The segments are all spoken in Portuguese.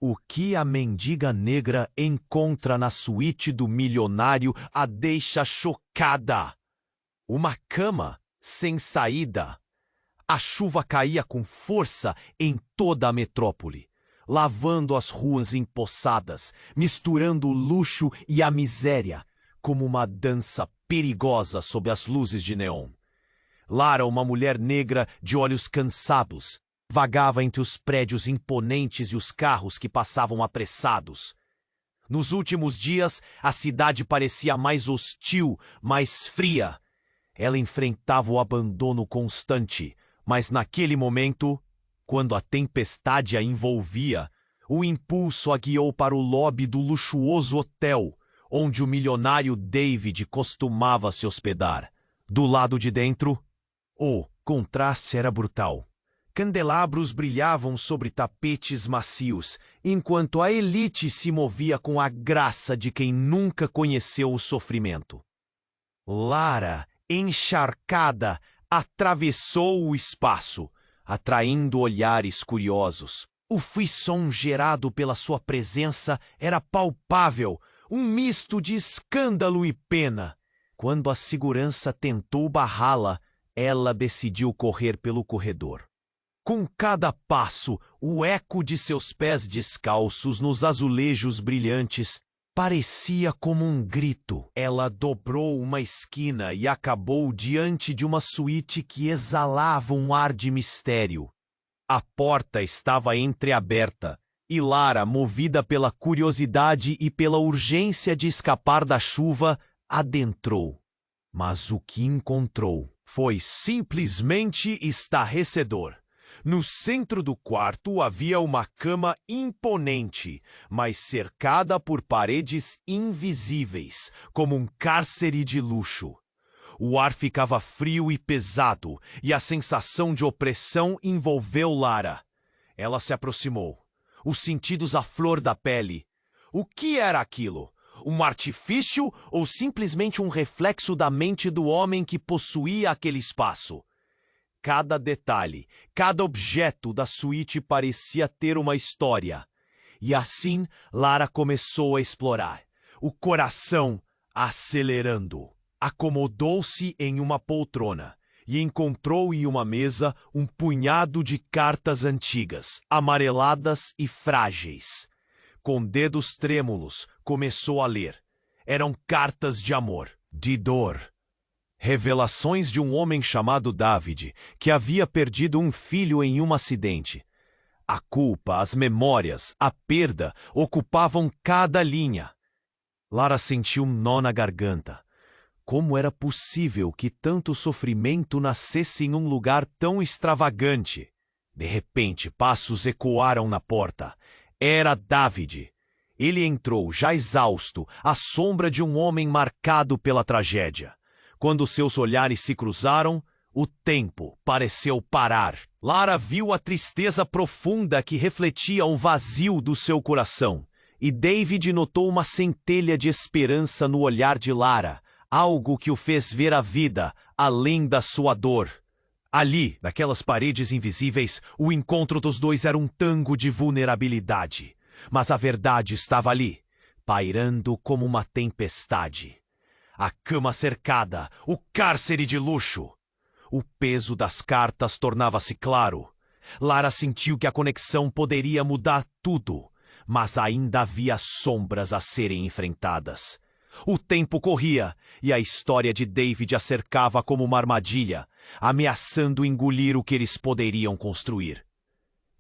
O que a mendiga negra encontra na suíte do milionário a deixa chocada. Uma cama sem saída. A chuva caía com força em toda a metrópole, lavando as ruas empoçadas, misturando o luxo e a miséria, como uma dança perigosa sob as luzes de neon. Lara, uma mulher negra de olhos cansados, vagava entre os prédios imponentes e os carros que passavam apressados. Nos últimos dias, a cidade parecia mais hostil, mais fria. Ela enfrentava o abandono constante, mas naquele momento, quando a tempestade a envolvia, o impulso a guiou para o lobby do luxuoso hotel, onde o milionário David costumava se hospedar. Do lado de dentro, o contraste era brutal. Candelabros brilhavam sobre tapetes macios, enquanto a elite se movia com a graça de quem nunca conheceu o sofrimento. Lara, encharcada, atravessou o espaço, atraindo olhares curiosos. O frisson gerado pela sua presença era palpável, um misto de escândalo e pena. Quando a segurança tentou barrá-la, ela decidiu correr pelo corredor. Com cada passo, o eco de seus pés descalços nos azulejos brilhantes parecia como um grito. Ela dobrou uma esquina e acabou diante de uma suíte que exalava um ar de mistério. A porta estava entreaberta e Lara, movida pela curiosidade e pela urgência de escapar da chuva, adentrou. Mas o que encontrou foi simplesmente estarrecedor. No centro do quarto havia uma cama imponente, mas cercada por paredes invisíveis, como um cárcere de luxo. O ar ficava frio e pesado, e a sensação de opressão envolveu Lara. Ela se aproximou, os sentidos à flor da pele. O que era aquilo? Um artifício ou simplesmente um reflexo da mente do homem que possuía aquele espaço? Cada detalhe, cada objeto da suíte parecia ter uma história. E assim, Lara começou a explorar, o coração acelerando. Acomodou-se em uma poltrona e encontrou em uma mesa um punhado de cartas antigas, amareladas e frágeis. Com dedos trêmulos, começou a ler. Eram cartas de amor, de dor. Revelações de um homem chamado David, que havia perdido um filho em um acidente. A culpa, as memórias, a perda ocupavam cada linha. Lara sentiu um nó na garganta. Como era possível que tanto sofrimento nascesse em um lugar tão extravagante? De repente, passos ecoaram na porta. Era David. Ele entrou, já exausto, à sombra de um homem marcado pela tragédia. Quando seus olhares se cruzaram, o tempo pareceu parar. Lara viu a tristeza profunda que refletia o vazio do seu coração. E David notou uma centelha de esperança no olhar de Lara, algo que o fez ver a vida além da sua dor. Ali, naquelas paredes invisíveis, o encontro dos dois era um tango de vulnerabilidade. Mas a verdade estava ali, pairando como uma tempestade. A cama cercada, o cárcere de luxo. O peso das cartas tornava-se claro. Lara sentiu que a conexão poderia mudar tudo, mas ainda havia sombras a serem enfrentadas. O tempo corria e a história de David a cercava como uma armadilha, ameaçando engolir o que eles poderiam construir.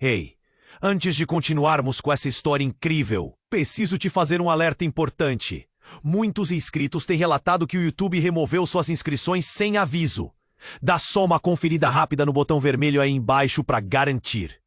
Ei, antes de continuarmos com essa história incrível, preciso te fazer um alerta importante. Muitos inscritos têm relatado que o YouTube removeu suas inscrições sem aviso. Dá só uma conferida rápida no botão vermelho aí embaixo para garantir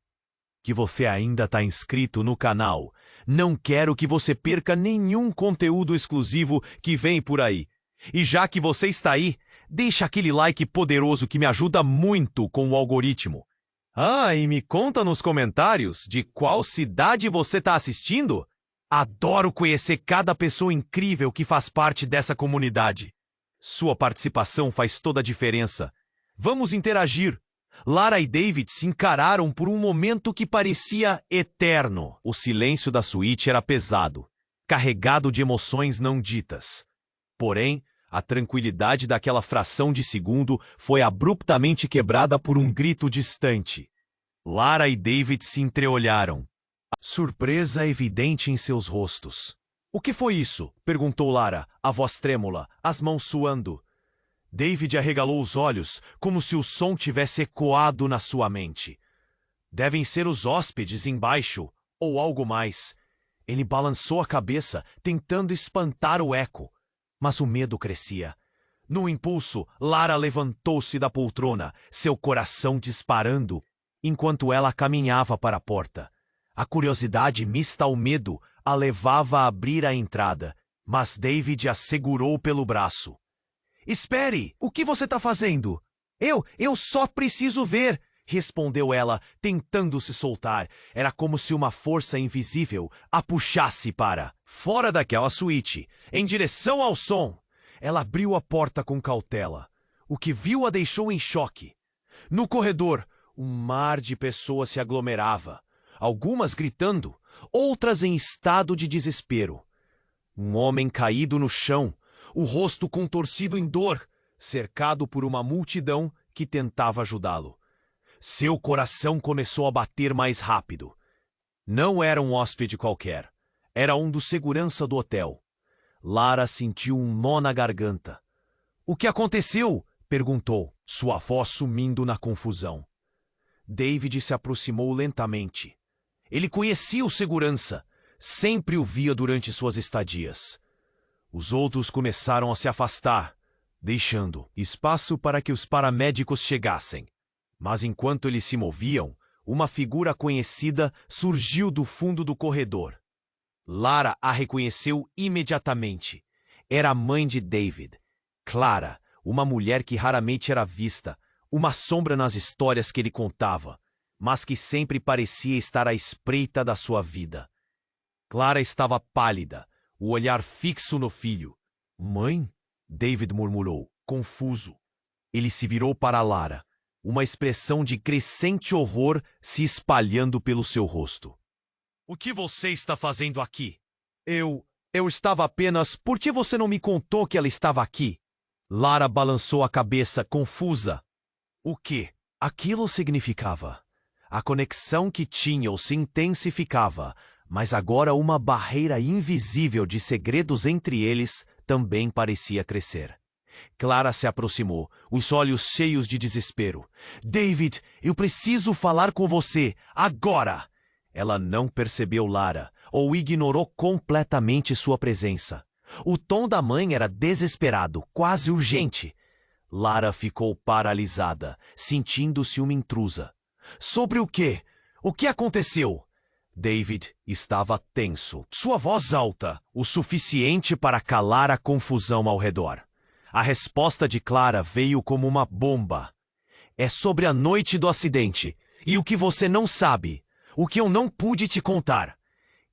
que você ainda está inscrito no canal. Não quero que você perca nenhum conteúdo exclusivo que vem por aí. E já que você está aí, deixa aquele like poderoso que me ajuda muito com o algoritmo. Ah, e me conta nos comentários de qual cidade você está assistindo. Adoro conhecer cada pessoa incrível que faz parte dessa comunidade. Sua participação faz toda a diferença. Vamos interagir. Lara e David se encararam por um momento que parecia eterno. O silêncio da suíte era pesado, carregado de emoções não ditas. Porém, a tranquilidade daquela fração de segundo foi abruptamente quebrada por um grito distante. Lara e David se entreolharam, surpresa evidente em seus rostos. "O que foi isso?" perguntou Lara, a voz trêmula, as mãos suando. David arregalou os olhos, como se o som tivesse ecoado na sua mente. "Devem ser os hóspedes embaixo, ou algo mais." Ele balançou a cabeça, tentando espantar o eco, mas o medo crescia. No impulso, Lara levantou-se da poltrona, seu coração disparando, enquanto ela caminhava para a porta. A curiosidade mista ao medo a levava a abrir a entrada, mas David a segurou pelo braço. "Espere! O que você está fazendo?" Eu só preciso ver!" respondeu ela, tentando se soltar. Era como se uma força invisível a puxasse para fora daquela suíte, em direção ao som. Ela abriu a porta com cautela. O que viu a deixou em choque. No corredor, um mar de pessoas se aglomerava, algumas gritando, outras em estado de desespero. Um homem caído no chão, o rosto contorcido em dor, cercado por uma multidão que tentava ajudá-lo. Seu coração começou a bater mais rápido. Não era um hóspede qualquer. Era um do segurança do hotel. Lara sentiu um nó na garganta. "O que aconteceu?" perguntou, sua voz sumindo na confusão. David se aproximou lentamente. Ele conhecia o segurança. Sempre o via durante suas estadias. Os outros começaram a se afastar, deixando espaço para que os paramédicos chegassem. Mas enquanto eles se moviam, uma figura conhecida surgiu do fundo do corredor. Lara a reconheceu imediatamente. Era a mãe de David, Clara, uma mulher que raramente era vista, uma sombra nas histórias que ele contava, mas que sempre parecia estar à espreita da sua vida. Clara estava pálida, o olhar fixo no filho. "Mãe?" David murmurou, confuso. Ele se virou para Lara, uma expressão de crescente horror se espalhando pelo seu rosto. "O que você está fazendo aqui?" Eu estava apenas... Por que você não me contou que ela estava aqui?" Lara balançou a cabeça, confusa. O que aquilo significava? A conexão que tinham se intensificava, mas agora uma barreira invisível de segredos entre eles também parecia crescer. Clara se aproximou, os olhos cheios de desespero. "David, eu preciso falar com você, agora!" Ela não percebeu Lara, ou ignorou completamente sua presença. O tom da mãe era desesperado, quase urgente. Lara ficou paralisada, sentindo-se uma intrusa. "Sobre o quê? O que aconteceu?" David estava tenso, sua voz alta, o suficiente para calar a confusão ao redor. A resposta de Clara veio como uma bomba. "É sobre a noite do acidente, e o que você não sabe, o que eu não pude te contar.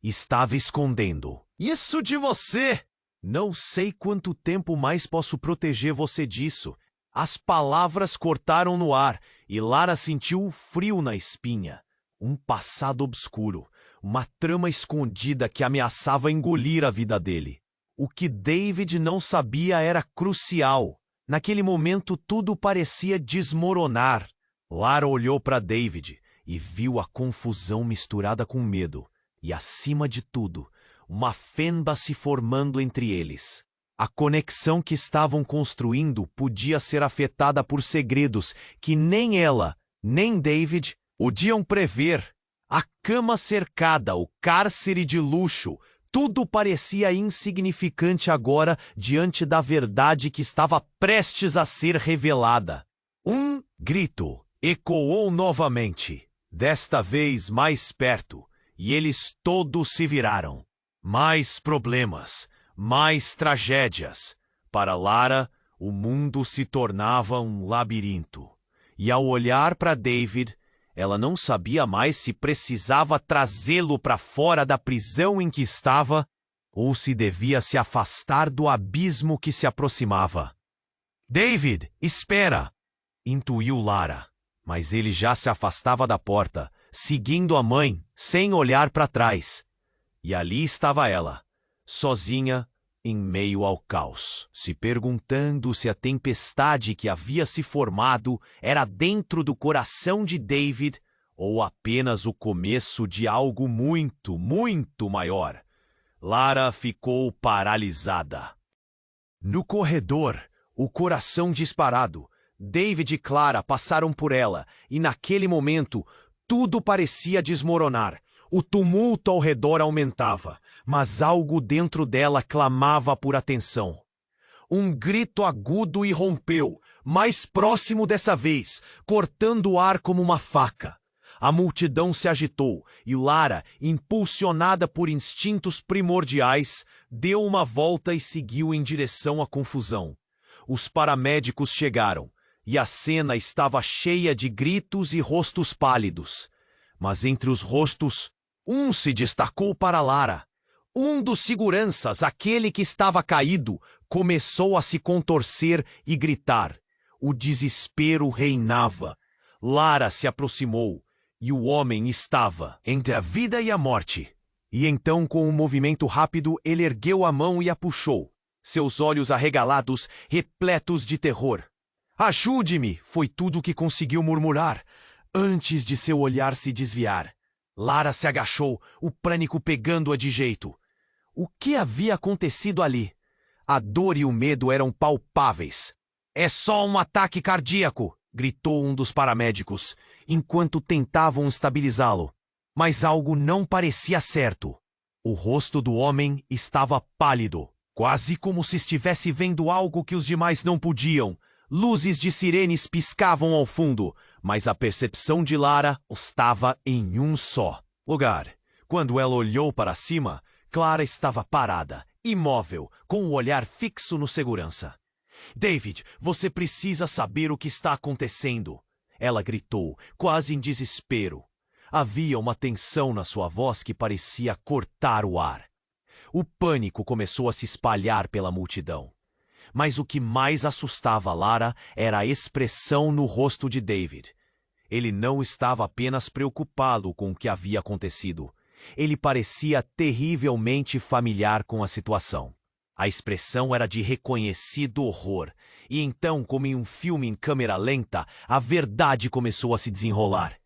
Estava escondendo isso de você. Não sei quanto tempo mais posso proteger você disso." As palavras cortaram no ar e Lara sentiu o frio na espinha. Um passado obscuro, uma trama escondida que ameaçava engolir a vida dele. O que David não sabia era crucial. Naquele momento tudo parecia desmoronar. Lara olhou para David e viu a confusão misturada com medo. E, acima de tudo, uma fenda se formando entre eles. A conexão que estavam construindo podia ser afetada por segredos que nem ela, nem David podiam prever. A cama cercada, o cárcere de luxo, tudo parecia insignificante agora diante da verdade que estava prestes a ser revelada. Um grito ecoou novamente, desta vez mais perto, e eles todos se viraram. Mais problemas. Mais tragédias. Para Lara, o mundo se tornava um labirinto. E ao olhar para David, ela não sabia mais se precisava trazê-lo para fora da prisão em que estava ou se devia se afastar do abismo que se aproximava. "David, espera!" intuiu Lara, Mas ele já se afastava da porta, seguindo a mãe, sem olhar para trás. E ali estava ela, sozinha, em meio ao caos, se perguntando se a tempestade que havia se formado era dentro do coração de David ou apenas o começo de algo muito, muito maior. Lara ficou paralisada. No corredor, o coração disparado, David e Clara passaram por ela, e naquele momento, tudo parecia desmoronar. O tumulto ao redor aumentava, mas algo dentro dela clamava por atenção. Um grito agudo irrompeu, mais próximo dessa vez, cortando o ar como uma faca. A multidão se agitou e Lara, impulsionada por instintos primordiais, deu uma volta e seguiu em direção à confusão. Os paramédicos chegaram e a cena estava cheia de gritos e rostos pálidos. Mas entre os rostos, um se destacou para Lara. Um dos seguranças, aquele que estava caído, começou a se contorcer e gritar. O desespero reinava. Lara se aproximou. E o homem estava entre a vida e a morte. E então, com um movimento rápido, ele ergueu a mão e a puxou. Seus olhos arregalados, repletos de terror. "Ajude-me!" foi tudo o que conseguiu murmurar, antes de seu olhar se desviar. Lara se agachou, o pânico pegando-a de jeito. O que havia acontecido ali? A dor e o medo eram palpáveis. "É só um ataque cardíaco!" gritou um dos paramédicos, enquanto tentavam estabilizá-lo. Mas algo não parecia certo. O rosto do homem estava pálido, quase como se estivesse vendo algo que os demais não podiam. Luzes de sirenes piscavam ao fundo, mas a percepção de Lara estava em um só lugar. Quando ela olhou para cima, Clara estava parada, imóvel, com o olhar fixo no segurança. "David, você precisa saber o que está acontecendo!" Ela gritou, quase em desespero. Havia uma tensão na sua voz que parecia cortar o ar. O pânico começou a se espalhar pela multidão. Mas o que mais assustava Lara era a expressão no rosto de David. Ele não estava apenas preocupado com o que havia acontecido. Ele parecia terrivelmente familiar com a situação. A expressão era de reconhecido horror. E então, como em um filme em câmera lenta, a verdade começou a se desenrolar.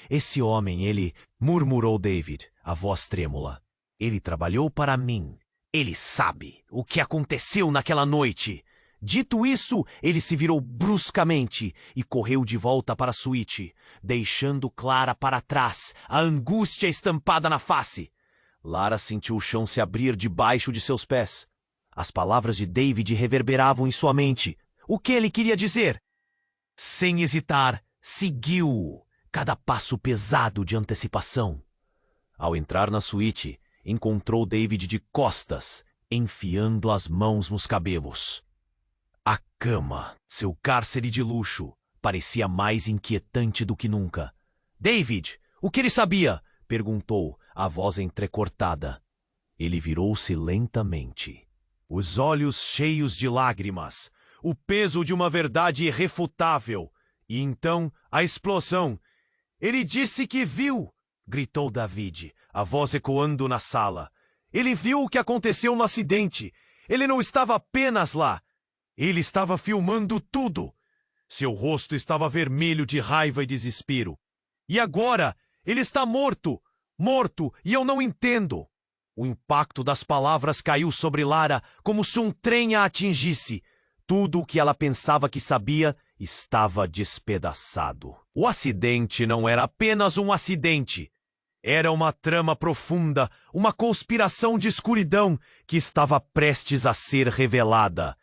"Esse homem, ele..." murmurou David, a voz trêmula. "Ele trabalhou para mim. Ele sabe o que aconteceu naquela noite." Dito isso, ele se virou bruscamente e correu de volta para a suíte, deixando Clara para trás, a angústia estampada na face. Lara sentiu o chão se abrir debaixo de seus pés. As palavras de David reverberavam em sua mente. O que ele queria dizer? Sem hesitar, seguiu, cada passo pesado de antecipação. Ao entrar na suíte, encontrou David de costas, enfiando as mãos nos cabelos. A cama, seu cárcere de luxo, parecia mais inquietante do que nunca. "David, o que ele sabia?" perguntou, a voz entrecortada. Ele virou-se lentamente, os olhos cheios de lágrimas, o peso de uma verdade irrefutável. E então, a explosão. "Ele disse que viu!" gritou David, a voz ecoando na sala. "Ele viu o que aconteceu no acidente. Ele não estava apenas lá. Ele estava filmando tudo." Seu rosto estava vermelho de raiva e desespero. "E agora? Ele está morto! Morto! E eu não entendo!" O impacto das palavras caiu sobre Lara como se um trem a atingisse. Tudo o que ela pensava que sabia estava despedaçado. O acidente não era apenas um acidente. Era uma trama profunda, uma conspiração de escuridão que estava prestes a ser revelada.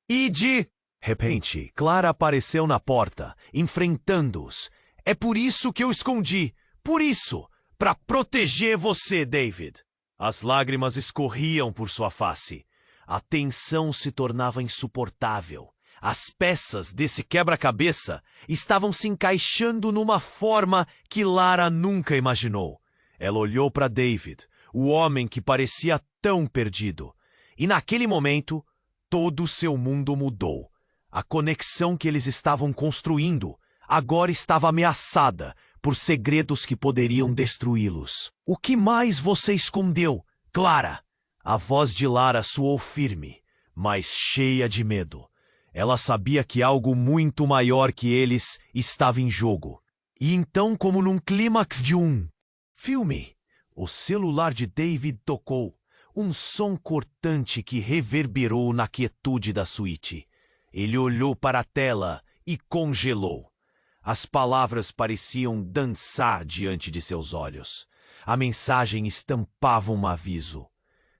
E de repente, Clara apareceu na porta, enfrentando-os. "É por isso que eu escondi. Por isso. Para proteger você, David." As lágrimas escorriam por sua face. A tensão se tornava insuportável. As peças desse quebra-cabeça estavam se encaixando numa forma que Lara nunca imaginou. Ela olhou para David, o homem que parecia tão perdido. E naquele momento, todo o seu mundo mudou. A conexão que eles estavam construindo, agora estava ameaçada por segredos que poderiam destruí-los. O que mais você escondeu, Clara? A voz de Lara soou firme, mas cheia de medo. Ela sabia que algo muito maior que eles estava em jogo. E então, como num clímax de um filme, o celular de David tocou, um som cortante que reverberou na quietude da suíte. Ele olhou para a tela e congelou. As palavras pareciam dançar diante de seus olhos. A mensagem estampava um aviso.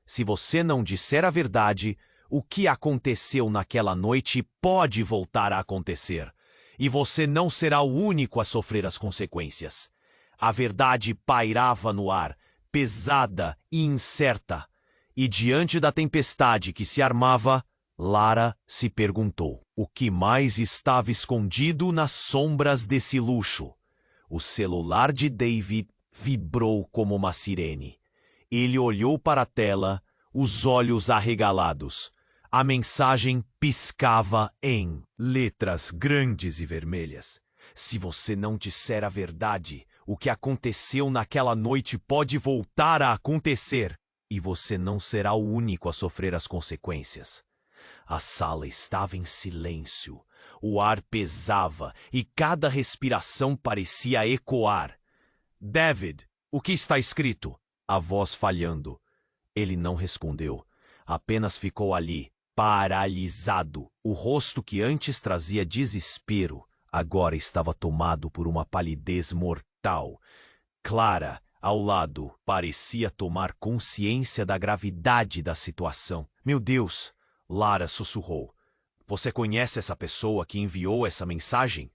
Se você não disser a verdade, o que aconteceu naquela noite pode voltar a acontecer. E você não será o único a sofrer as consequências. A verdade pairava no ar, pesada e incerta. E diante da tempestade que se armava, Lara se perguntou: o que mais estava escondido nas sombras desse luxo? O celular de David vibrou como uma sirene. Ele olhou para a tela, os olhos arregalados. A mensagem piscava em letras grandes e vermelhas. Se você não disser a verdade, o que aconteceu naquela noite pode voltar a acontecer. E você não será o único a sofrer as consequências. A sala estava em silêncio. O ar pesava e cada respiração parecia ecoar. David, o que está escrito? A voz falhando. Ele não respondeu. Apenas ficou ali, paralisado. O rosto que antes trazia desespero, agora estava tomado por uma palidez mortal. Clara, ao lado, parecia tomar consciência da gravidade da situação. Meu Deus! Lara sussurrou. Você conhece essa pessoa que enviou essa mensagem?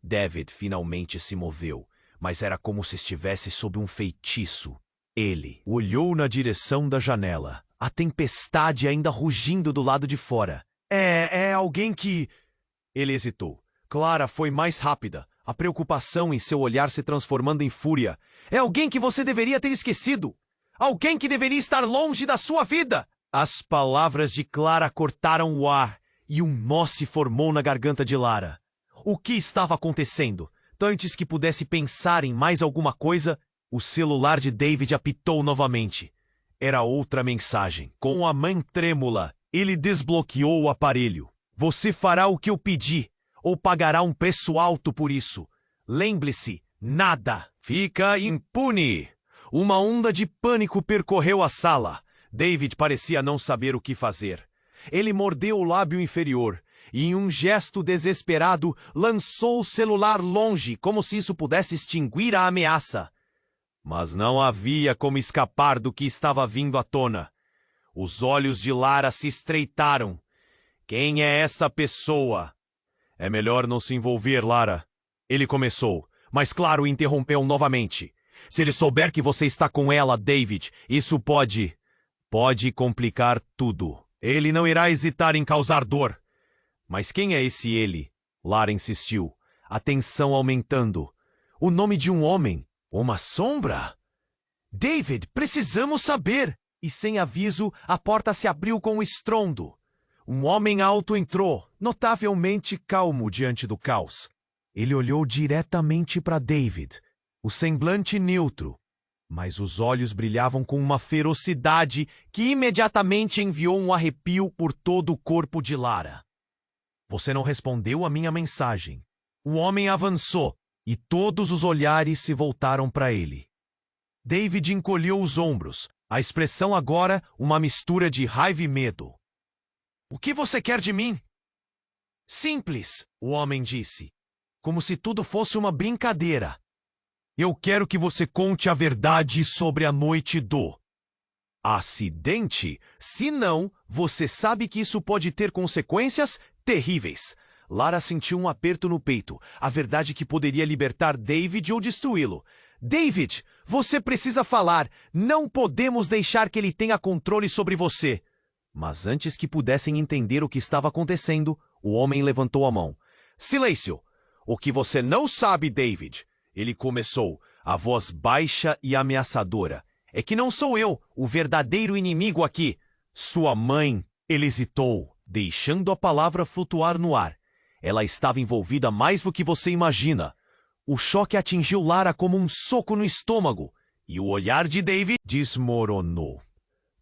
David finalmente se moveu, mas era como se estivesse sob um feitiço. Ele olhou na direção da janela, a tempestade ainda rugindo do lado de fora. É alguém que... Ele hesitou. Clara foi mais rápida, a preocupação em seu olhar se transformando em fúria. É alguém que você deveria ter esquecido. Alguém que deveria estar longe da sua vida. As palavras de Clara cortaram o ar e um nó se formou na garganta de Lara. O que estava acontecendo? Antes que pudesse pensar em mais alguma coisa, o celular de David apitou novamente. Era outra mensagem. Com a mão trêmula, ele desbloqueou o aparelho. Você fará o que eu pedi, ou pagará um preço alto por isso. Lembre-se, nada fica impune. Uma onda de pânico percorreu a sala. David parecia não saber o que fazer. Ele mordeu o lábio inferior e, em um gesto desesperado, lançou o celular longe, como se isso pudesse extinguir a ameaça. Mas não havia como escapar do que estava vindo à tona. Os olhos de Lara se estreitaram. Quem é essa pessoa? É melhor não se envolver, Lara. Ele começou, mas Clara o interrompeu novamente. Se ele souber que você está com ela, David, isso pode complicar tudo. Ele não irá hesitar em causar dor. Mas quem é esse ele? Lara insistiu, a tensão aumentando. O nome de um homem. Uma sombra? David, precisamos saber! E sem aviso, a porta se abriu com um estrondo. Um homem alto entrou, notavelmente calmo diante do caos. Ele olhou diretamente para David, o semblante neutro, mas os olhos brilhavam com uma ferocidade que imediatamente enviou um arrepio por todo o corpo de Lara. Você não respondeu à minha mensagem. O homem avançou e todos os olhares se voltaram para ele. David encolheu os ombros, a expressão agora uma mistura de raiva e medo. O que você quer de mim? Simples, o homem disse, como se tudo fosse uma brincadeira. Eu quero que você conte a verdade sobre a noite do acidente. Se não, você sabe que isso pode ter consequências terríveis. Lara sentiu um aperto no peito, a verdade que poderia libertar David ou destruí-lo. David, você precisa falar. Não podemos deixar que ele tenha controle sobre você. Mas antes que pudessem entender o que estava acontecendo, o homem levantou a mão. Silêncio! O que você não sabe, David... Ele começou, a voz baixa e ameaçadora. É que não sou eu, o verdadeiro inimigo aqui. Sua mãe, ele hesitou, deixando a palavra flutuar no ar. Ela estava envolvida mais do que você imagina. O choque atingiu Lara como um soco no estômago, e o olhar de David desmoronou.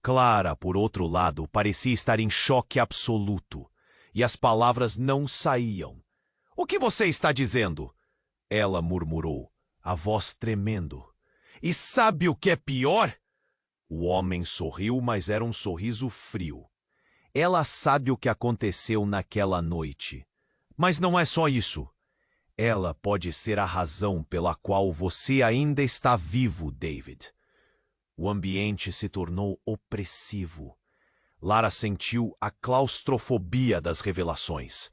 Clara, por outro lado, parecia estar em choque absoluto, e as palavras não saíam. "O que você está dizendo?" ela murmurou, a voz tremendo. "E sabe o que é pior?" O homem sorriu, mas era um sorriso frio. "Ela sabe o que aconteceu naquela noite. Mas não é só isso. Ela pode ser a razão pela qual você ainda está vivo, David." O ambiente se tornou opressivo. Lara sentiu a claustrofobia das revelações,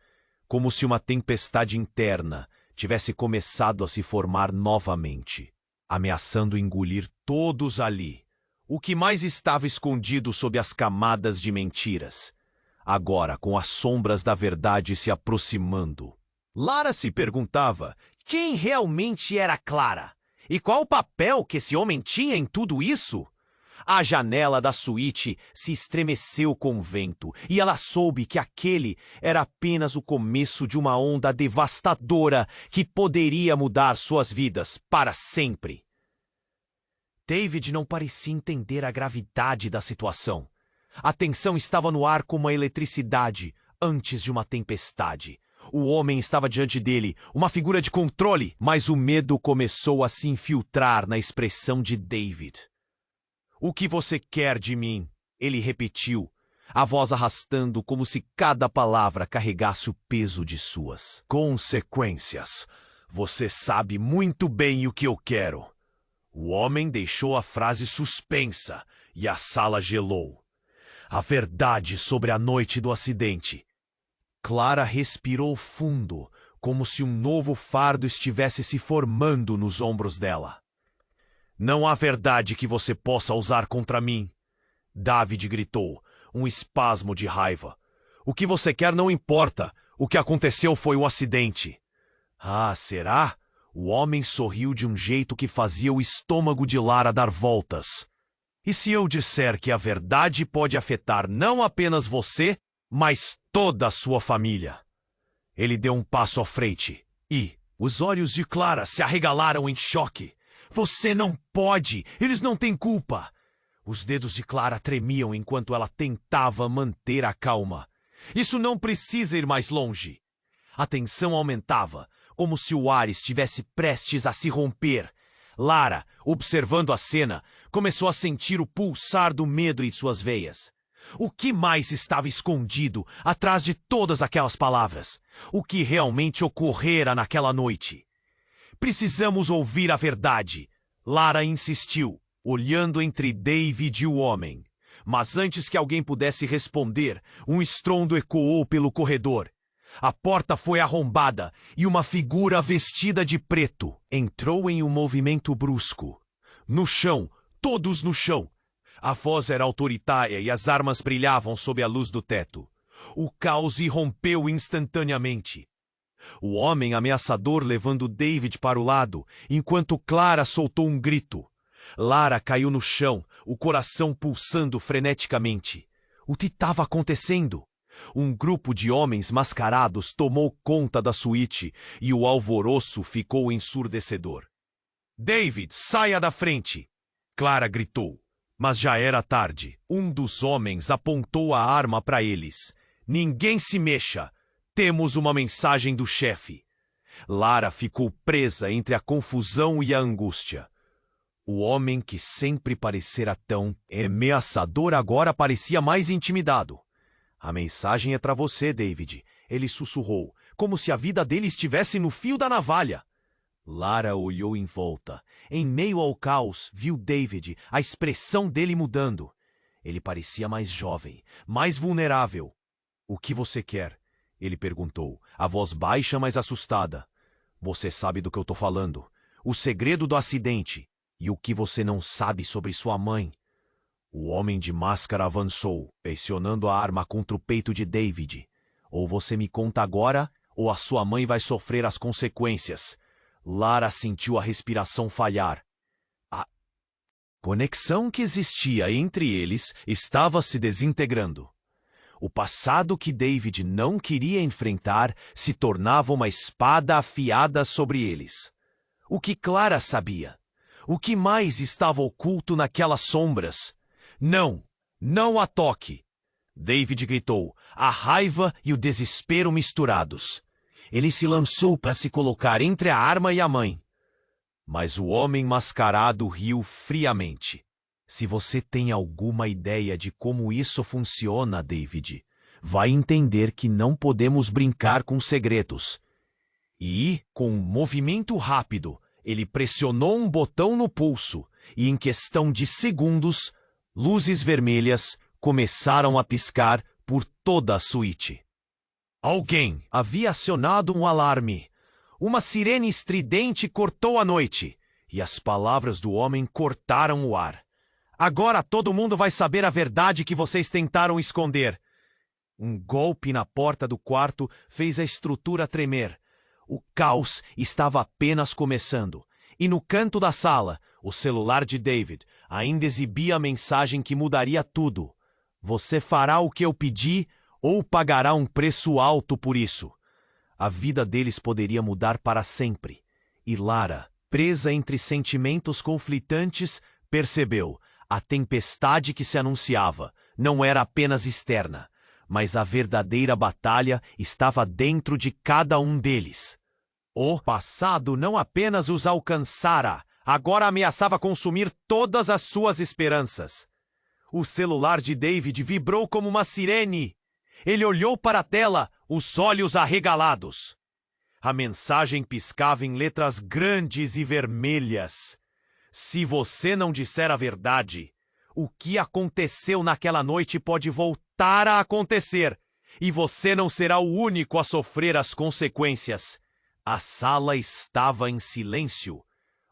como se uma tempestade interna tivesse começado a se formar novamente, ameaçando engolir todos ali. O que mais estava escondido sob as camadas de mentiras, agora com as sombras da verdade se aproximando. Lara se perguntava quem realmente era Clara e qual o papel que esse homem tinha em tudo isso. A janela da suíte se estremeceu com o vento e ela soube que aquele era apenas o começo de uma onda devastadora que poderia mudar suas vidas para sempre. David não parecia entender a gravidade da situação. A tensão estava no ar como a eletricidade antes de uma tempestade. O homem estava diante dele, uma figura de controle, mas o medo começou a se infiltrar na expressão de David. "O que você quer de mim?" ele repetiu, a voz arrastando como se cada palavra carregasse o peso de suas consequências. "Você sabe muito bem o que eu quero." O homem deixou a frase suspensa e a sala gelou. "A verdade sobre a noite do acidente." Clara respirou fundo, como se um novo fardo estivesse se formando nos ombros dela. "Não há verdade que você possa usar contra mim." David gritou, um espasmo de raiva. "O que você quer não importa. O que aconteceu foi um acidente." "Ah, será?" O homem sorriu de um jeito que fazia o estômago de Lara dar voltas. "E se eu disser que a verdade pode afetar não apenas você, mas toda a sua família?" Ele deu um passo à frente e os olhos de Clara se arregalaram em choque. "Você não pode! Eles não têm culpa!" Os dedos de Clara tremiam enquanto ela tentava manter a calma. "Isso não precisa ir mais longe." A tensão aumentava, como se o ar estivesse prestes a se romper. Lara, observando a cena, começou a sentir o pulsar do medo em suas veias. O que mais estava escondido atrás de todas aquelas palavras? O que realmente ocorrera naquela noite? "Precisamos ouvir a verdade," Lara insistiu, olhando entre David e o homem. Mas antes que alguém pudesse responder, um estrondo ecoou pelo corredor. A porta foi arrombada e uma figura vestida de preto entrou em um movimento brusco. No chão, todos no chão. A voz era autoritária e as armas brilhavam sob a luz do teto. O caos irrompeu instantaneamente. O homem ameaçador levando David para o lado, enquanto Clara soltou um grito. Lara caiu no chão, o coração pulsando freneticamente. O que estava acontecendo? Um grupo de homens mascarados tomou conta da suíte e o alvoroço ficou ensurdecedor. "David, saia da frente!" Clara gritou. Mas já era tarde. Um dos homens apontou a arma para eles. "Ninguém se mexa! Temos uma mensagem do chefe." Lara ficou presa entre a confusão e a angústia. O homem que sempre parecera tão ameaçador agora parecia mais intimidado. "A mensagem é para você, David," ele sussurrou, como se a vida dele estivesse no fio da navalha. Lara olhou em volta. Em meio ao caos, viu David, a expressão dele mudando. Ele parecia mais jovem, mais vulnerável. "O que você quer?" ele perguntou, a voz baixa, mas assustada. "Você sabe do que eu tô falando. O segredo do acidente. E o que você não sabe sobre sua mãe." O homem de máscara avançou, pressionando a arma contra o peito de David. "Ou você me conta agora, ou a sua mãe vai sofrer as consequências." Lara sentiu a respiração falhar. A conexão que existia entre eles estava se desintegrando. O passado que David não queria enfrentar se tornava uma espada afiada sobre eles. O que Clara sabia? O que mais estava oculto naquelas sombras? Não, não a toque! David gritou, a raiva e o desespero misturados. Ele se lançou para se colocar entre a arma e a mãe. Mas o homem mascarado riu friamente. Se você tem alguma ideia de como isso funciona, David, vai entender que não podemos brincar com segredos. E, com um movimento rápido, ele pressionou um botão no pulso e, em questão de segundos, luzes vermelhas começaram a piscar por toda a suíte. Alguém havia acionado um alarme. Uma sirene estridente cortou a noite, e as palavras do homem cortaram o ar. Agora todo mundo vai saber a verdade que vocês tentaram esconder. Um golpe na porta do quarto fez a estrutura tremer. O caos estava apenas começando. E no canto da sala, o celular de David ainda exibia a mensagem que mudaria tudo. Você fará o que eu pedi ou pagará um preço alto por isso. A vida deles poderia mudar para sempre. E Lara, presa entre sentimentos conflitantes, percebeu: a tempestade que se anunciava não era apenas externa, mas a verdadeira batalha estava dentro de cada um deles. O passado não apenas os alcançara, agora ameaçava consumir todas as suas esperanças. O celular de David vibrou como uma sirene. Ele olhou para a tela, os olhos arregalados. A mensagem piscava em letras grandes e vermelhas. Se você não disser a verdade, o que aconteceu naquela noite pode voltar a acontecer, e você não será o único a sofrer as consequências. A sala estava em silêncio.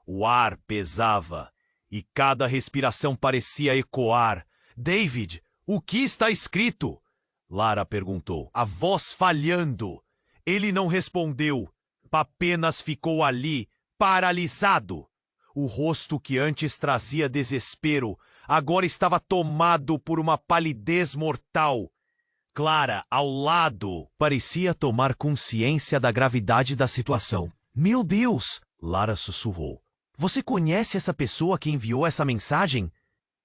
O ar pesava, e cada respiração parecia ecoar. David, o que está escrito? Lara perguntou, a voz falhando. Ele não respondeu, apenas ficou ali, paralisado. O rosto que antes trazia desespero, agora estava tomado por uma palidez mortal. Clara, ao lado, parecia tomar consciência da gravidade da situação. Meu Deus! Lara sussurrou. Você conhece essa pessoa que enviou essa mensagem?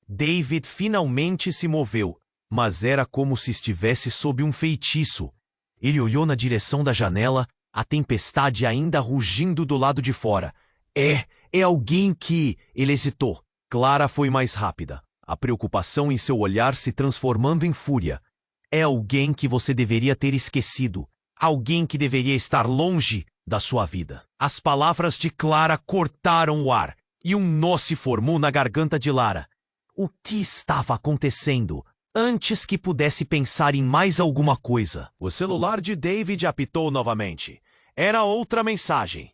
David finalmente se moveu, mas era como se estivesse sob um feitiço. Ele olhou na direção da janela, a tempestade ainda rugindo do lado de fora. É alguém que... Ele hesitou. Clara foi mais rápida, a preocupação em seu olhar se transformando em fúria. É alguém que você deveria ter esquecido. Alguém que deveria estar longe da sua vida. As palavras de Clara cortaram o ar, e um nó se formou na garganta de Lara. O que estava acontecendo? Antes que pudesse pensar em mais alguma coisa, o celular de David apitou novamente. Era outra mensagem.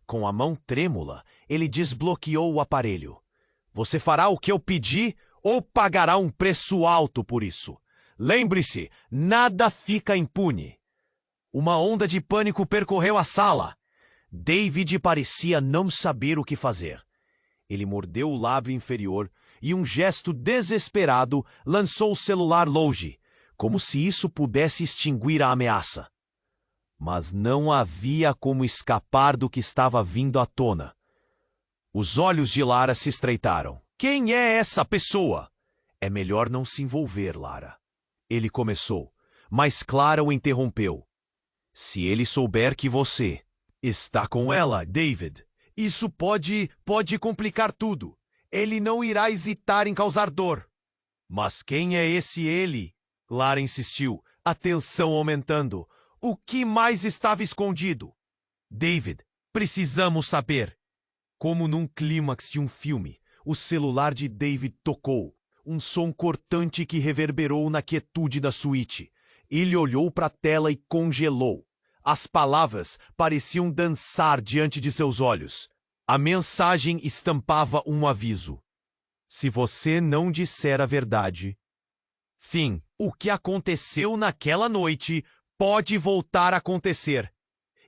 Com a mão trêmula, ele desbloqueou o aparelho. Você fará o que eu pedi ou pagará um preço alto por isso. Lembre-se, nada fica impune. Uma onda de pânico percorreu a sala. David parecia não saber o que fazer. Ele mordeu o lábio inferior e um gesto desesperado lançou o celular longe, como se isso pudesse extinguir a ameaça. Mas não havia como escapar do que estava vindo à tona. Os olhos de Lara se estreitaram. Quem é essa pessoa? É melhor não se envolver, Lara. Ele começou, mas Clara o interrompeu. Se ele souber que você está com ela, David, isso pode complicar tudo. Ele não irá hesitar em causar dor. Mas quem é esse ele? Lara insistiu, a tensão aumentando. O que mais estava escondido? David, precisamos saber. Como num clímax de um filme, o celular de David tocou. Um som cortante que reverberou na quietude da suíte. Ele olhou para a tela e congelou. As palavras pareciam dançar diante de seus olhos. A mensagem estampava um aviso. Se você não disser a verdade... Fim. O que aconteceu naquela noite pode voltar a acontecer.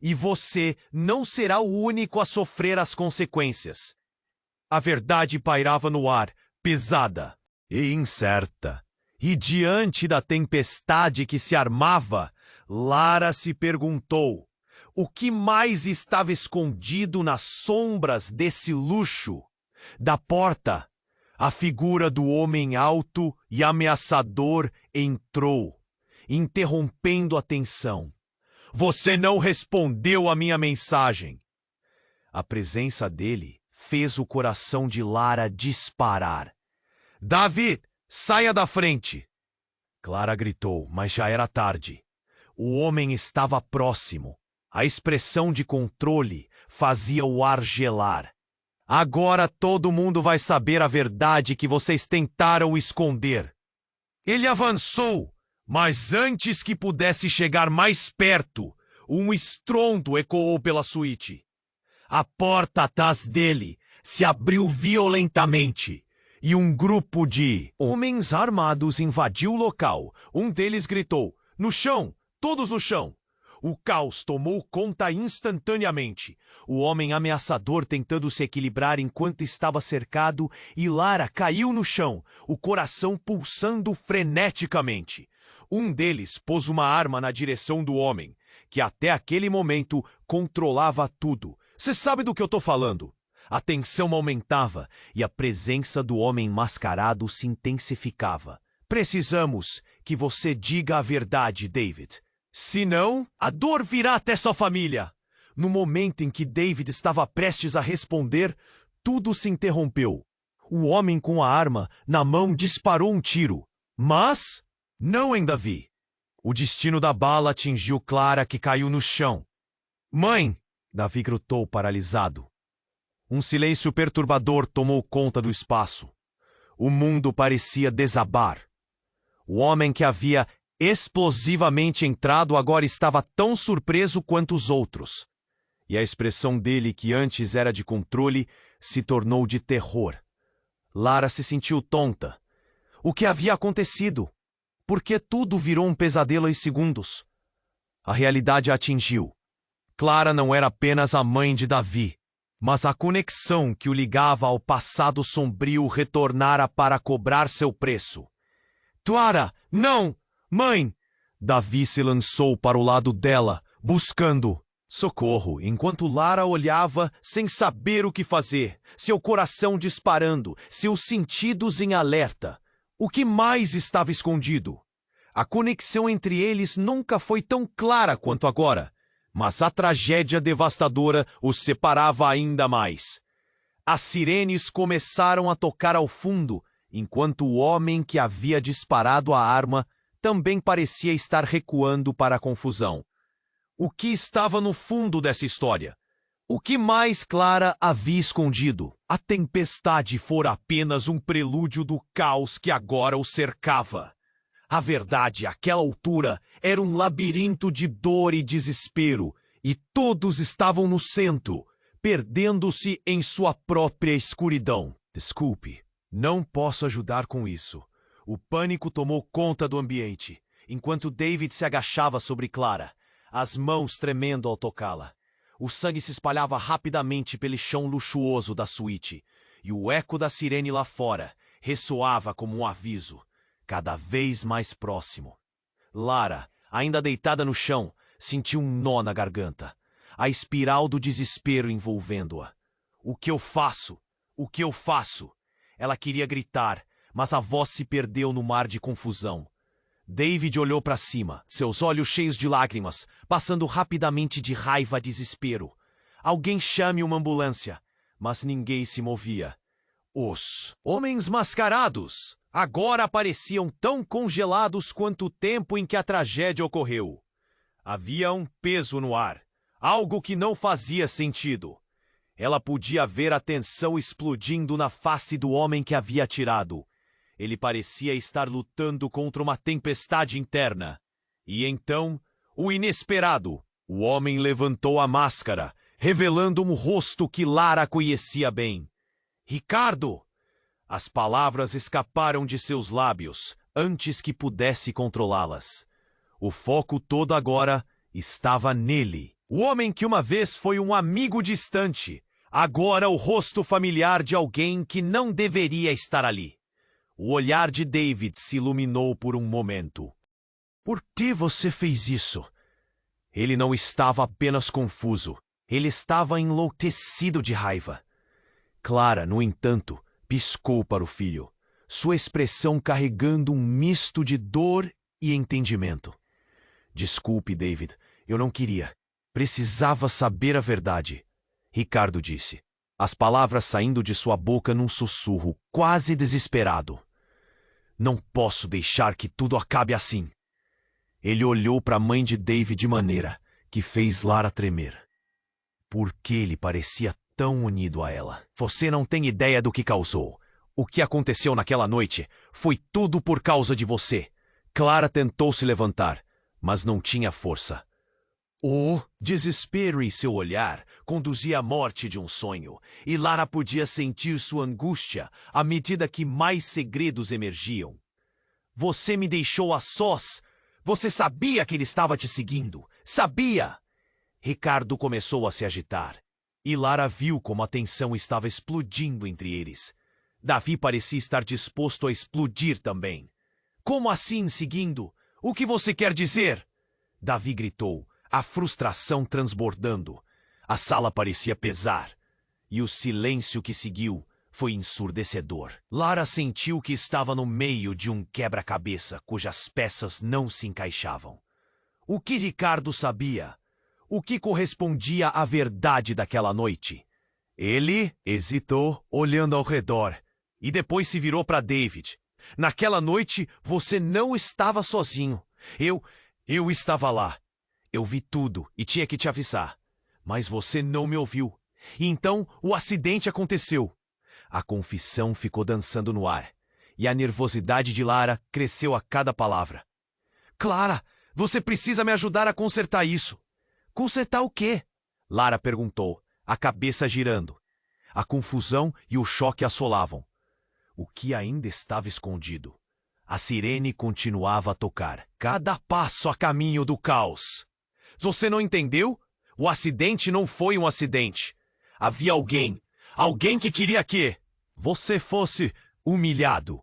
E você não será o único a sofrer as consequências. A verdade pairava no ar, pesada e incerta. E diante da tempestade que se armava, Lara se perguntou: o que mais estava escondido nas sombras desse luxo? Da porta, a figura do homem alto e ameaçador entrou, interrompendo a tensão. Você não respondeu à minha mensagem. A presença dele fez o coração de Lara disparar. David, saia da frente! Clara gritou, mas já era tarde. O homem estava próximo. A expressão de controle fazia o ar gelar. Agora todo mundo vai saber a verdade que vocês tentaram esconder. Ele avançou, mas antes que pudesse chegar mais perto, um estrondo ecoou pela suíte. A porta atrás dele se abriu violentamente e um grupo de homens armados invadiu o local. Um deles gritou: no chão! Todos no chão! O caos tomou conta instantaneamente. O homem ameaçador tentando se equilibrar enquanto estava cercado e Lara caiu no chão, o coração pulsando freneticamente. Um deles pôs uma arma na direção do homem, que até aquele momento controlava tudo. Você sabe do que eu tô falando? A tensão aumentava e a presença do homem mascarado se intensificava. Precisamos que você diga a verdade, David. Senão, a dor virá até sua família. No momento em que David estava prestes a responder, tudo se interrompeu. O homem com a arma na mão disparou um tiro. Mas não em Davi. O destino da bala atingiu Clara, que caiu no chão. Mãe! Davi gritou paralisado. Um silêncio perturbador tomou conta do espaço. O mundo parecia desabar. O homem que havia explosivamente entrado agora estava tão surpreso quanto os outros. E a expressão dele, que antes era de controle, se tornou de terror. Lara se sentiu tonta. O que havia acontecido? Por que tudo virou um pesadelo em segundos? A realidade a atingiu. Clara não era apenas a mãe de Davi, mas a conexão que o ligava ao passado sombrio retornara para cobrar seu preço. Clara, não! Mãe! Davi se lançou para o lado dela, buscando socorro, enquanto Lara olhava sem saber o que fazer, seu coração disparando, seus sentidos em alerta. O que mais estava escondido? A conexão entre eles nunca foi tão clara quanto agora, mas a tragédia devastadora os separava ainda mais. As sirenes começaram a tocar ao fundo, enquanto o homem que havia disparado a arma também parecia estar recuando para a confusão. O que estava no fundo dessa história? O que mais Clara havia escondido? A tempestade fora apenas um prelúdio do caos que agora o cercava. A verdade, àquela altura, era um labirinto de dor e desespero, e todos estavam no centro, perdendo-se em sua própria escuridão. Desculpe, não posso ajudar com isso. O pânico tomou conta do ambiente, enquanto David se agachava sobre Clara, as mãos tremendo ao tocá-la. O sangue se espalhava rapidamente pelo chão luxuoso da suíte, e o eco da sirene lá fora ressoava como um aviso, cada vez mais próximo. Lara, ainda deitada no chão, sentiu um nó na garganta, a espiral do desespero envolvendo-a. O que eu faço? O que eu faço? Ela queria gritar, mas a voz se perdeu no mar de confusão. David olhou para cima, seus olhos cheios de lágrimas, passando rapidamente de raiva a desespero. Alguém chame uma ambulância, mas ninguém se movia. Os homens mascarados agora pareciam tão congelados quanto o tempo em que a tragédia ocorreu. Havia um peso no ar, algo que não fazia sentido. Ela podia ver a tensão explodindo na face do homem que havia atirado. Ele parecia estar lutando contra uma tempestade interna. E então, o inesperado. O homem levantou a máscara, revelando um rosto que Lara conhecia bem. Ricardo! As palavras escaparam de seus lábios antes que pudesse controlá-las. O foco todo agora estava nele. O homem que uma vez foi um amigo distante, agora o rosto familiar de alguém que não deveria estar ali. O olhar de David se iluminou por um momento. Por que você fez isso? Ele não estava apenas confuso. Ele estava enlouquecido de raiva. Clara, no entanto, piscou para o filho, sua expressão carregando um misto de dor e entendimento. Desculpe, David, eu não queria. Precisava saber a verdade, Ricardo disse, as palavras saindo de sua boca num sussurro quase desesperado. Não posso deixar que tudo acabe assim. Ele olhou para a mãe de David de maneira que fez Lara tremer. Por que ele parecia tão unido a ela? Você não tem ideia do que causou. O que aconteceu naquela noite foi tudo por causa de você. Clara tentou se levantar, mas não tinha força. O desespero em seu olhar conduzia à morte de um sonho, e Lara podia sentir sua angústia à medida que mais segredos emergiam. Você me deixou a sós. Você sabia que ele estava te seguindo. Sabia! Ricardo começou a se agitar, e Lara viu como a tensão estava explodindo entre eles. Davi parecia estar disposto a explodir também. Como assim, seguindo? O que você quer dizer? Davi gritou, a frustração transbordando. A sala parecia pesar, e o silêncio que seguiu foi ensurdecedor. Lara sentiu que estava no meio de um quebra-cabeça cujas peças não se encaixavam. O que Ricardo sabia? O que correspondia à verdade daquela noite? Ele hesitou, olhando ao redor, e depois se virou para David. Naquela noite, você não estava sozinho. Eu estava lá. Eu vi tudo e tinha que te avisar. Mas você não me ouviu. E então, o acidente aconteceu. A confissão ficou dançando no ar, e a nervosidade de Lara cresceu a cada palavra. Clara, você precisa me ajudar a consertar isso. Consertar o quê? Lara perguntou, a cabeça girando. A confusão e o choque assolavam. O que ainda estava escondido? A sirene continuava a tocar, cada passo a caminho do caos. Você não entendeu? O acidente não foi um acidente. Havia alguém que queria que você fosse humilhado.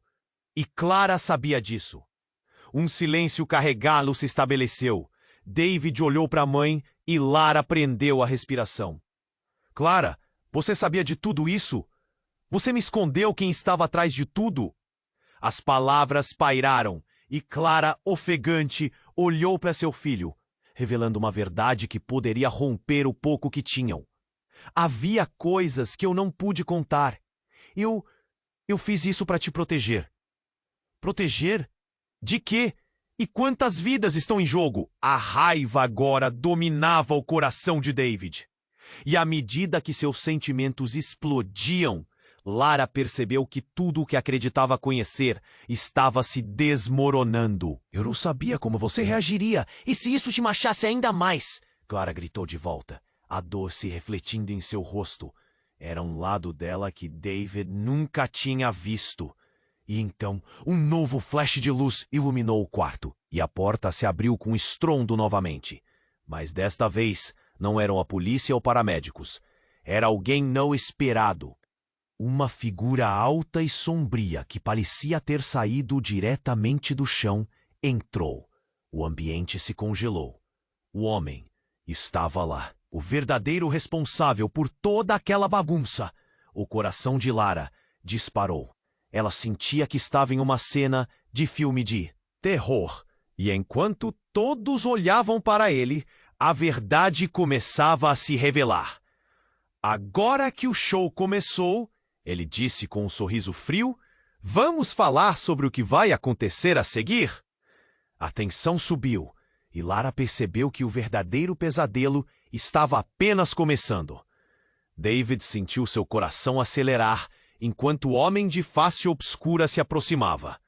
E Clara sabia disso. Um silêncio carregado se estabeleceu. David olhou para a mãe e Lara prendeu a respiração. Clara, você sabia de tudo isso? Você me escondeu quem estava atrás de tudo? As palavras pairaram e Clara, ofegante, olhou para seu filho, revelando uma verdade que poderia romper o pouco que tinham. Havia coisas que eu não pude contar. Eu fiz isso para te proteger. Proteger? De quê? E quantas vidas estão em jogo? A raiva agora dominava o coração de David. E à medida que seus sentimentos explodiam, Lara percebeu que tudo o que acreditava conhecer estava se desmoronando. Eu não sabia como você reagiria. E se isso te machasse ainda mais? Clara gritou de volta, a dor se refletindo em seu rosto. Era um lado dela que David nunca tinha visto. E então, um novo flash de luz iluminou o quarto, e a porta se abriu com estrondo novamente. Mas desta vez, não eram a polícia ou paramédicos. Era alguém não esperado. Uma figura alta e sombria que parecia ter saído diretamente do chão entrou. O ambiente se congelou. O homem estava lá, o verdadeiro responsável por toda aquela bagunça. O coração de Lara disparou. Ela sentia que estava em uma cena de filme de terror. E enquanto todos olhavam para ele, a verdade começava a se revelar. Agora que o show começou, ele disse com um sorriso frio, vamos falar sobre o que vai acontecer a seguir? A tensão subiu, e Lara percebeu que o verdadeiro pesadelo estava apenas começando. David sentiu seu coração acelerar, enquanto o homem de face obscura se aproximava.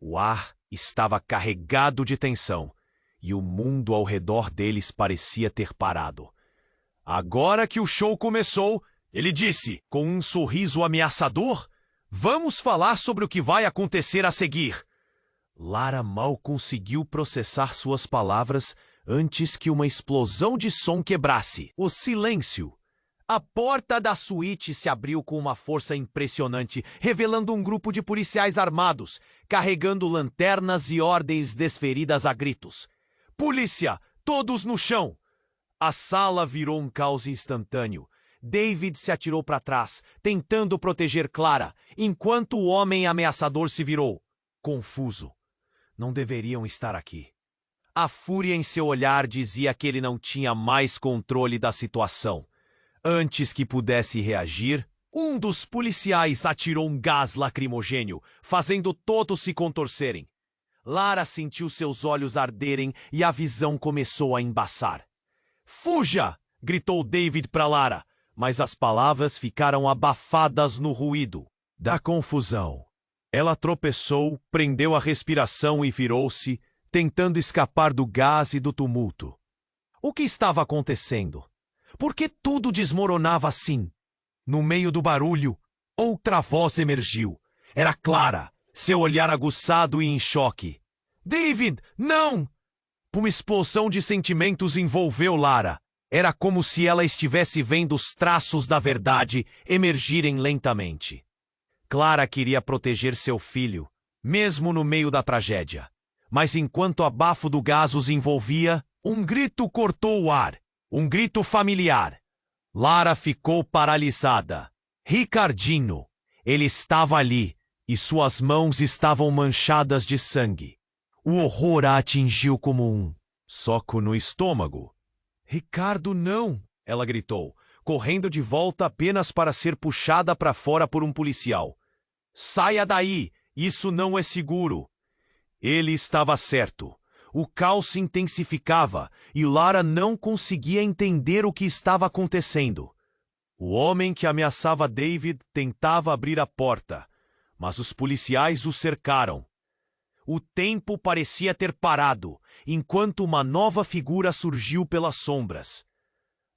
O ar estava carregado de tensão, e o mundo ao redor deles parecia ter parado. Agora que o show começou, ele disse, com um sorriso ameaçador, vamos falar sobre o que vai acontecer a seguir. Lara mal conseguiu processar suas palavras antes que uma explosão de som quebrasse o silêncio. A porta da suíte se abriu com uma força impressionante, revelando um grupo de policiais armados, carregando lanternas e ordens desferidas a gritos. Polícia! Todos no chão! A sala virou um caos instantâneo. David se atirou para trás, tentando proteger Clara, enquanto o homem ameaçador se virou. Confuso. Não deveriam estar aqui. A fúria em seu olhar dizia que ele não tinha mais controle da situação. Antes que pudesse reagir, um dos policiais atirou um gás lacrimogênio, fazendo todos se contorcerem. Lara sentiu seus olhos arderem e a visão começou a embaçar. Fuja! Gritou David para Lara, mas as palavras ficaram abafadas no ruído da confusão. Ela tropeçou, prendeu a respiração e virou-se, tentando escapar do gás e do tumulto. O que estava acontecendo? Por que tudo desmoronava assim? No meio do barulho, outra voz emergiu. Era Clara, seu olhar aguçado e em choque. David, não! Uma explosão de sentimentos envolveu Lara. Era como se ela estivesse vendo os traços da verdade emergirem lentamente. Clara queria proteger seu filho, mesmo no meio da tragédia. Mas enquanto o abafo do gás os envolvia, um grito cortou o ar. Um grito familiar. Lara ficou paralisada. Ricardinho. Ele estava ali, e suas mãos estavam manchadas de sangue. O horror a atingiu como um soco no estômago. Ricardo, não! Ela gritou, correndo de volta apenas para ser puxada para fora por um policial. Saia daí! Isso não é seguro! Ele estava certo. O caos se intensificava e Lara não conseguia entender o que estava acontecendo. O homem que ameaçava David tentava abrir a porta, mas os policiais o cercaram. O tempo parecia ter parado, enquanto uma nova figura surgiu pelas sombras.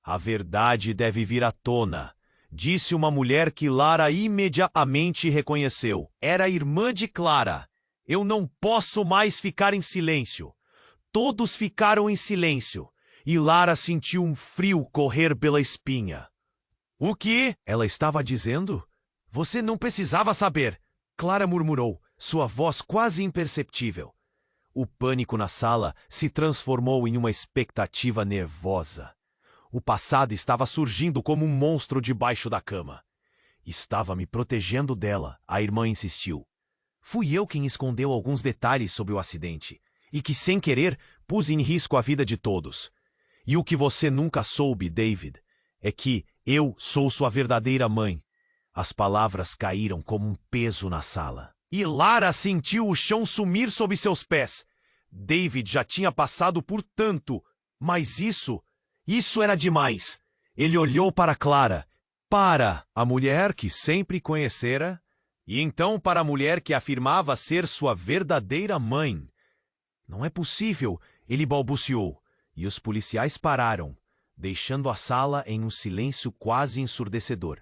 A verdade deve vir à tona, disse uma mulher que Lara imediatamente reconheceu. Era a irmã de Clara. Eu não posso mais ficar em silêncio. Todos ficaram em silêncio, e Lara sentiu um frio correr pela espinha. O que? Ela estava dizendo? Você não precisava saber, Clara murmurou, sua voz quase imperceptível. O pânico na sala se transformou em uma expectativa nervosa. O passado estava surgindo como um monstro debaixo da cama. Estava me protegendo dela, a irmã insistiu. Fui eu quem escondeu alguns detalhes sobre o acidente. E que, sem querer, pus em risco a vida de todos. E o que você nunca soube, David, é que eu sou sua verdadeira mãe. As palavras caíram como um peso na sala. E Lara sentiu o chão sumir sob seus pés. David já tinha passado por tanto, mas isso era demais. Ele olhou para Clara, para a mulher que sempre conhecera, e então para a mulher que afirmava ser sua verdadeira mãe. Não é possível, ele balbuciou, e os policiais pararam, deixando a sala em um silêncio quase ensurdecedor.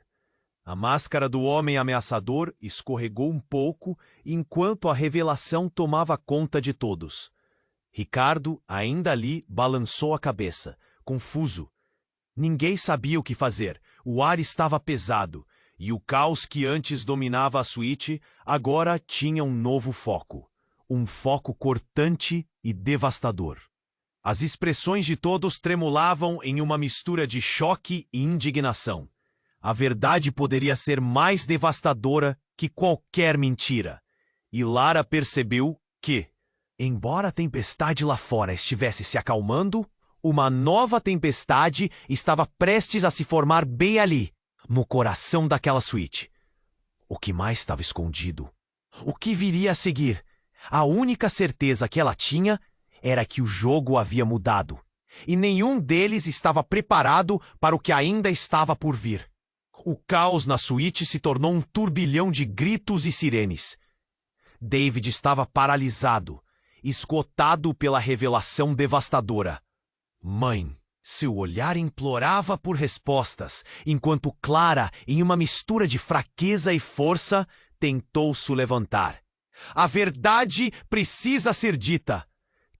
A máscara do homem ameaçador escorregou um pouco enquanto a revelação tomava conta de todos. Ricardo, ainda ali, balançou a cabeça, confuso. Ninguém sabia o que fazer, o ar estava pesado, e o caos que antes dominava a suíte agora tinha um novo foco. Um foco cortante e devastador. As expressões de todos tremulavam em uma mistura de choque e indignação. A verdade poderia ser mais devastadora que qualquer mentira. E Lara percebeu que, embora a tempestade lá fora estivesse se acalmando, uma nova tempestade estava prestes a se formar bem ali, no coração daquela suíte. O que mais estava escondido? O que viria a seguir? A única certeza que ela tinha era que o jogo havia mudado, e nenhum deles estava preparado para o que ainda estava por vir. O caos na suíte se tornou um turbilhão de gritos e sirenes. David estava paralisado, esgotado pela revelação devastadora. Mãe. Seu olhar implorava por respostas, enquanto Clara, em uma mistura de fraqueza e força, tentou se levantar. A verdade precisa ser dita.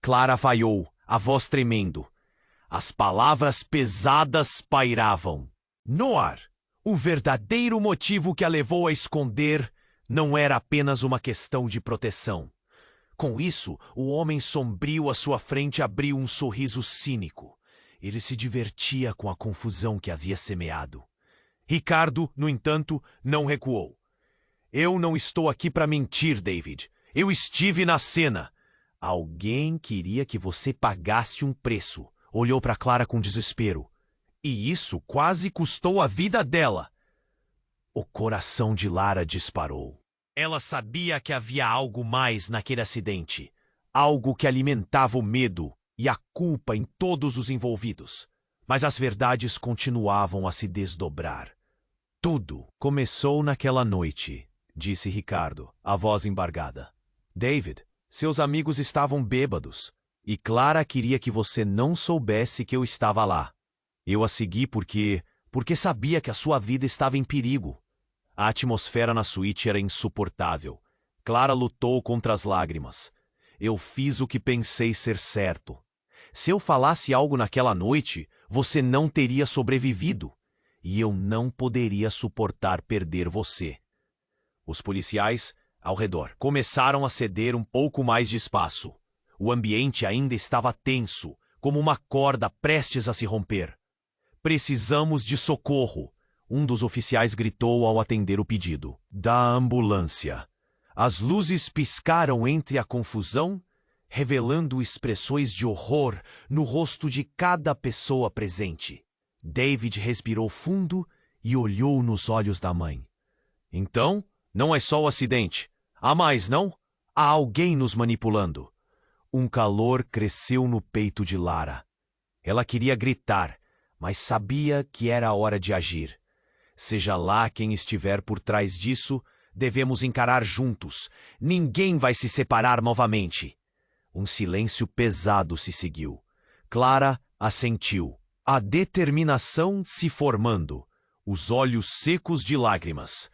Clara vaiou, a voz tremendo. As palavras pesadas pairavam. Noir, o verdadeiro motivo que a levou a esconder não era apenas uma questão de proteção. Com isso, o homem sombrio à sua frente abriu um sorriso cínico. Ele se divertia com a confusão que havia semeado. Ricardo, no entanto, não recuou. Eu não estou aqui para mentir, David. Eu estive na cena. Alguém queria que você pagasse um preço. Olhou para Clara com desespero. E isso quase custou a vida dela. O coração de Lara disparou. Ela sabia que havia algo mais naquele acidente. Algo que alimentava o medo e a culpa em todos os envolvidos. Mas as verdades continuavam a se desdobrar. Tudo começou naquela noite, disse Ricardo, a voz embargada. David, seus amigos estavam bêbados. E Clara queria que você não soubesse que eu estava lá. Eu a segui porque sabia que a sua vida estava em perigo. A atmosfera na suíte era insuportável. Clara lutou contra as lágrimas. Eu fiz o que pensei ser certo. Se eu falasse algo naquela noite, você não teria sobrevivido. E eu não poderia suportar perder você. Os policiais, ao redor, começaram a ceder um pouco mais de espaço. O ambiente ainda estava tenso, como uma corda prestes a se romper. Precisamos de socorro, um dos oficiais gritou ao atender o pedido. Da ambulância. As luzes piscaram entre a confusão, revelando expressões de horror no rosto de cada pessoa presente. David respirou fundo e olhou nos olhos da mãe. Então, não é só o acidente. Há mais, não? Há alguém nos manipulando. Um calor cresceu no peito de Lara. Ela queria gritar, mas sabia que era a hora de agir. Seja lá quem estiver por trás disso, devemos encarar juntos. Ninguém vai se separar novamente. Um silêncio pesado se seguiu. Clara assentiu, a determinação se formando, os olhos secos de lágrimas.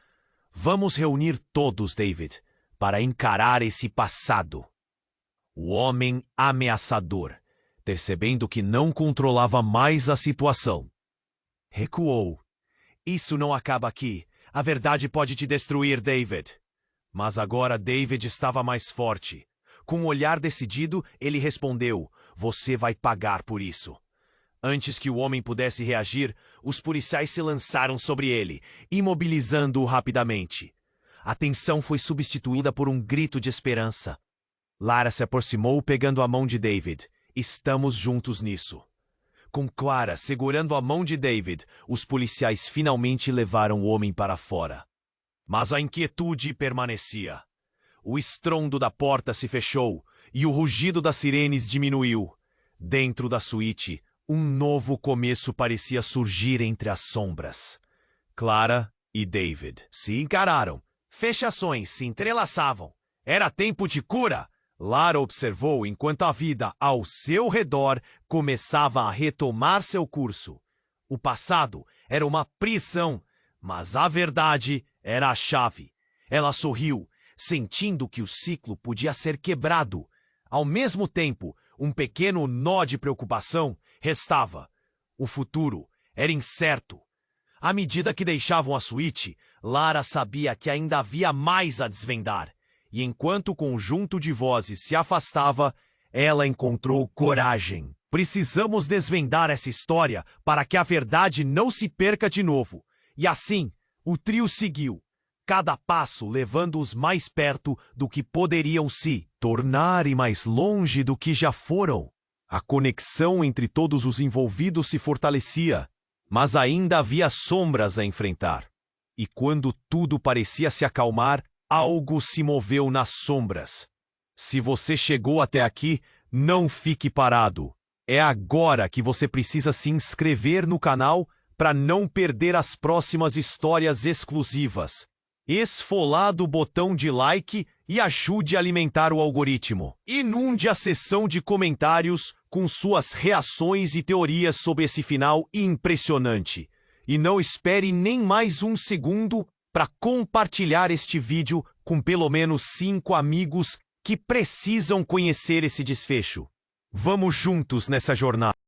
Vamos reunir todos, David, para encarar esse passado. O homem ameaçador, percebendo que não controlava mais a situação, recuou. Isso não acaba aqui. A verdade pode te destruir, David. Mas agora David estava mais forte. Com um olhar decidido, ele respondeu, você vai pagar por isso. Antes que o homem pudesse reagir, os policiais se lançaram sobre ele, imobilizando-o rapidamente. A tensão foi substituída por um grito de esperança. Lara se aproximou pegando a mão de David. Estamos juntos nisso. Com Clara segurando a mão de David, os policiais finalmente levaram o homem para fora. Mas a inquietude permanecia. O estrondo da porta se fechou e o rugido das sirenes diminuiu. Dentro da suíte, um novo começo parecia surgir entre as sombras. Clara e David se encararam. Fechações se entrelaçavam. Era tempo de cura! Lara observou enquanto a vida ao seu redor começava a retomar seu curso. O passado era uma prisão, mas a verdade era a chave. Ela sorriu, sentindo que o ciclo podia ser quebrado. Ao mesmo tempo, um pequeno nó de preocupação restava. O futuro era incerto. À medida que deixavam a suíte, Lara sabia que ainda havia mais a desvendar. E enquanto o conjunto de vozes se afastava, ela encontrou coragem. Precisamos desvendar essa história para que a verdade não se perca de novo. E assim, o trio seguiu, cada passo levando-os mais perto do que poderiam se tornar e mais longe do que já foram. A conexão entre todos os envolvidos se fortalecia, mas ainda havia sombras a enfrentar. E quando tudo parecia se acalmar, algo se moveu nas sombras. Se você chegou até aqui, não fique parado. É agora que você precisa se inscrever no canal para não perder as próximas histórias exclusivas. Esfolado o botão de like e ajude a alimentar o algoritmo. Inunde a seção de comentários com suas reações e teorias sobre esse final impressionante. E não espere nem mais um segundo para compartilhar este vídeo com pelo menos 5 amigos que precisam conhecer esse desfecho. Vamos juntos nessa jornada.